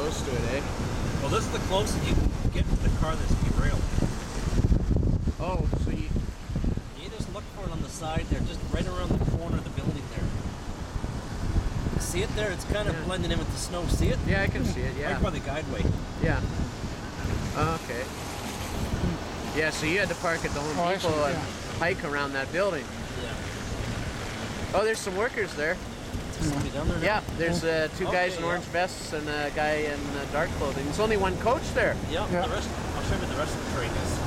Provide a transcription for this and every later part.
close to it, eh? Well, this is the closest you can get to the car that's derailed. Oh, so you just look for it on the side there, just right around the corner of the building there. See it there? It's kind of blending in with the snow. See it? Yeah, I can see it, yeah. Right by the guideway. Yeah. Okay. Yeah, so you had to park at the Home Depot and hike around that building. Yeah. Oh, there's some workers there. Is there somebody down there now? Yeah, there's two guys in orange vests and a guy in dark clothing. There's only one coach there. Yeah, the rest, I'll show you what the rest of the train is.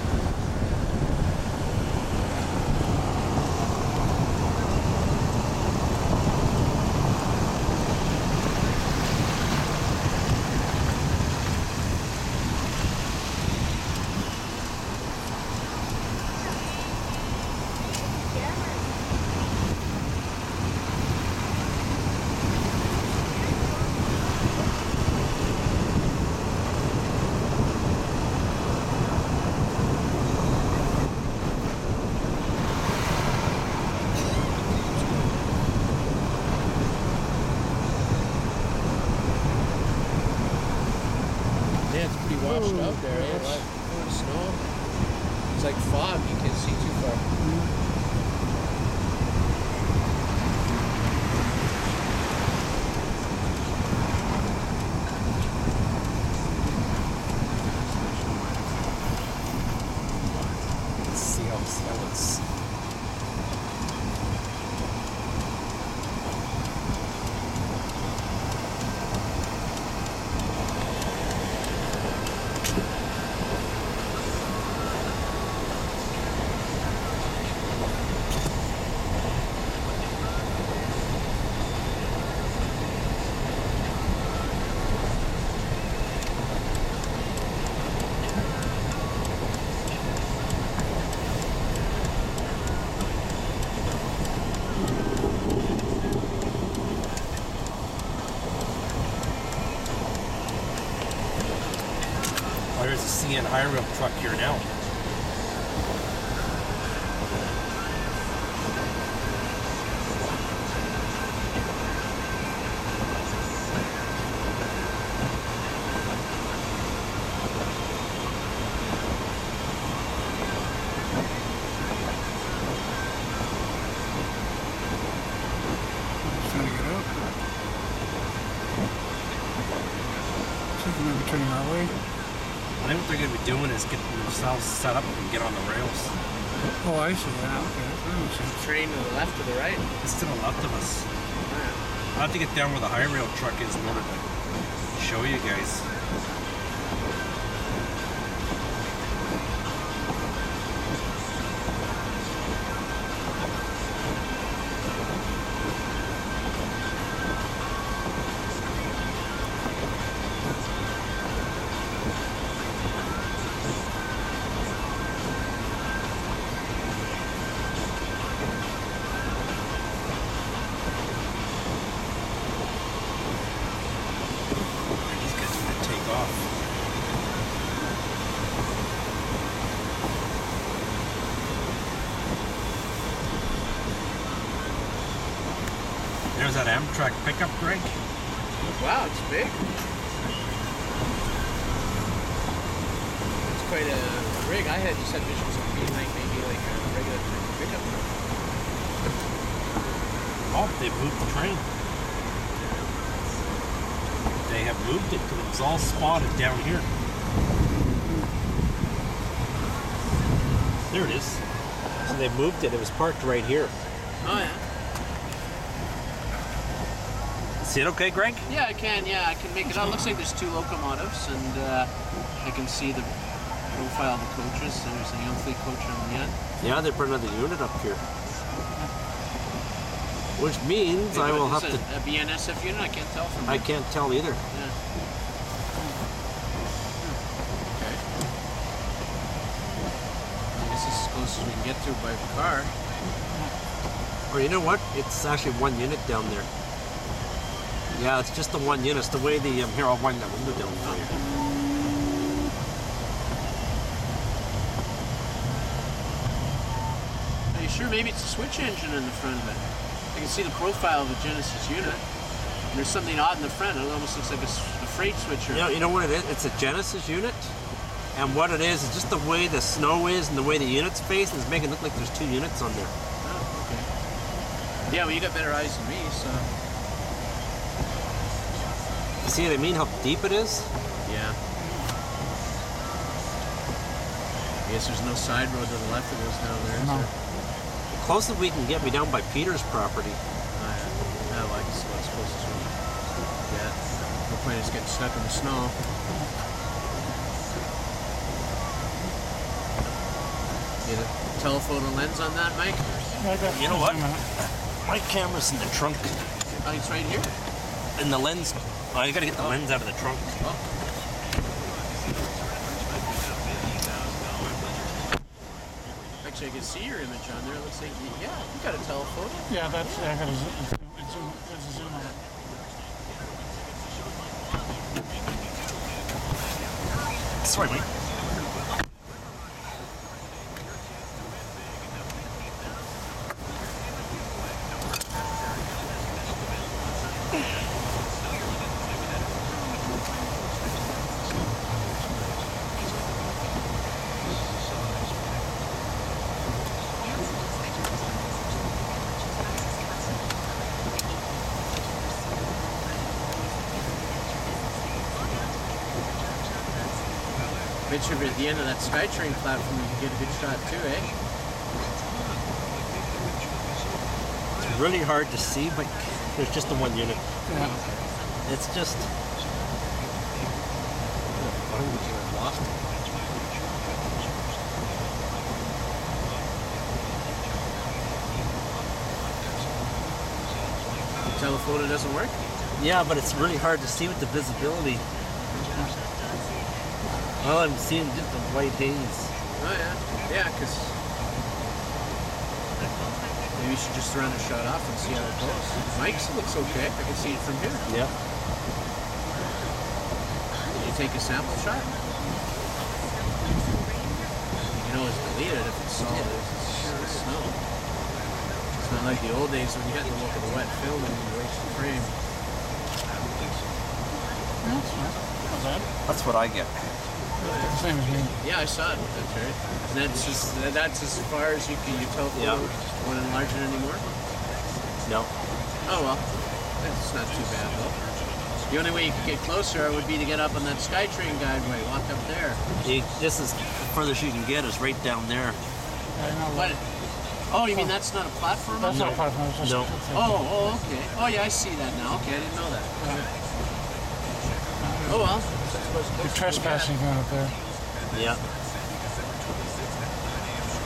Yeah, it's pretty washed out there, eh? A lot of snow. It's like fog, you can't see too far. Let's see how it's. Oh, there's a CN high rail truck here now. Trying to get out. So they might be turning our way. I think what they're going to be doing is getting themselves set up and get on the rails. Oh, I see. Yeah, okay. That makes sense. Train to the left or the right? It's to the left of us. I have to get down where the high rail truck is in order to show you guys. These guys are going to take off. There's that Amtrak pickup, Greg. Wow, it's big. It's quite a rig. I had just had visions of being like maybe like a regular pickup truck. Oh, they moved the train. They have moved it because it was all spotted down here. There it is. So they moved it. It was parked right here. Oh yeah. See it okay, Greg? Yeah, I can. Yeah, I can make it out. Looks like there's two locomotives, and I can see the profile of the coaches. There's a Young coach on the end. Yeah, they put another unit up here. Which means I will have to... A BNSF unit? I can't tell from I here. can't tell either. Yeah. Okay. I guess this is as close as we can get to by car. Or you know what? It's actually one unit down there. Yeah, it's just the one unit. It's the way the... here, I'll wind that window down for you. Are you sure maybe it's a switch engine in the front of it? I can see the profile of the Genesis unit. And there's something odd in the front. It almost looks like the freight switcher. You know what it is? It's a Genesis unit. And what it is just the way the snow is and the way the unit's faced is making it look like there's two units on there. Oh, okay. Yeah, well, you got better eyes than me, so. You see what I mean? How deep it is? Yeah. I guess there's no side road to the left of us down there. No. The closest we can get me down by Peter's property. Yeah, well, I guess that's closest one. Yeah. No point in just getting stuck in the snow. Get a telephoto lens on that, Mike? Yeah, I got You know what? zoom in it. My camera's in the trunk. Oh, it's right here? And the lens. Oh, you gotta get the lens out of the trunk. Oh. Actually, I can see your image on there. It looks like, yeah, you got a telephoto. Yeah, that's, I got a zoom, there's a zoom on it. Sorry, mate. Bet you at the end of that SkyTrain platform you can get a good shot too, eh? It's really hard to see, but there's just the one unit. Yeah. It's just. Lost. The telephoto doesn't work? Yeah, but it's really hard to see with the visibility. All I'm seeing just the white haze. Oh yeah. Yeah, because maybe you should just run a shot off and see how it goes. Mike's looks okay. I can see it from here. Yeah. Did you take a sample shot? You can always delete it if it's solid. It's snow. It's not like the old days when you had to look at the wet film and you waste the frame. That's not bad. That's what I get. Same as me. Yeah, I saw it. That's right. And that's as far as you can you tell Yeah. want to enlarge it anymore? No. Oh well. That's not too bad though. The only way you could get closer would be to get up on that SkyTrain guideway, walk up there. This is the furthest you can get is right down there. I know. What? Oh, you mean that's not a platform? That's No. not a platform. It's just, No. it's a- Oh, okay. Oh yeah, I see that now. Okay, I didn't know that. Oh well. You're trespassing going up there. Yeah.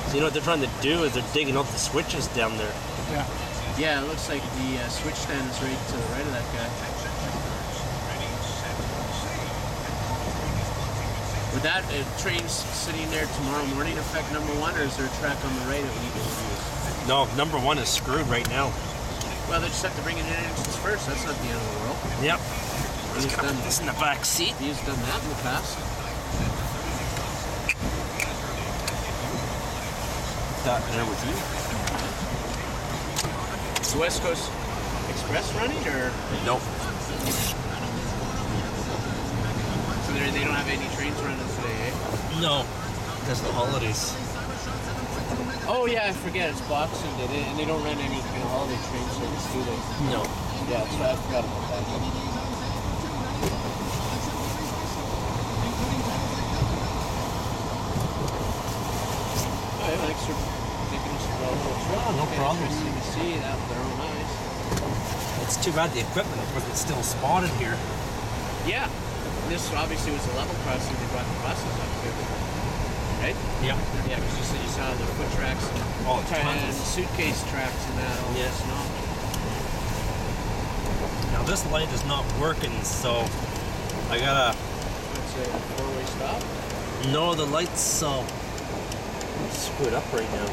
So you know what they're trying to do is they're digging up the switches down there. Yeah. Yeah, it looks like the switch stand is right to the right of that guy. Would that train sitting there tomorrow morning affect number one, or is there a track on the right that we need to use? No, number one is screwed right now. Well, they just have to bring it in engines first. That's not the end of the world. Yep. He's Just gonna done, put this in the back seat. he's done that in the past. That there with you. Is the West Coast Express running, or Nope. so they don't have any trains running today, eh? No. That's the holidays. Oh yeah, I forget it's Boxing Day, and they don't run any kind of holiday train service, do they? No. Yeah, that's right. I forgot about that. Alright, thanks for taking us for a little trip. Oh, no problem. Interesting to see that with their own eyes. It's too bad the equipment wasn't still spotted here. Yeah, this obviously was a level crossing they brought the buses up to. Right? Yeah. Yeah, because you said you saw the foot tracks Oh, and tons. suitcase tracks and that all Yeah. the snow. Now this light is not working, so I gotta. It's a four-way stop. No, the light's screwed up right now.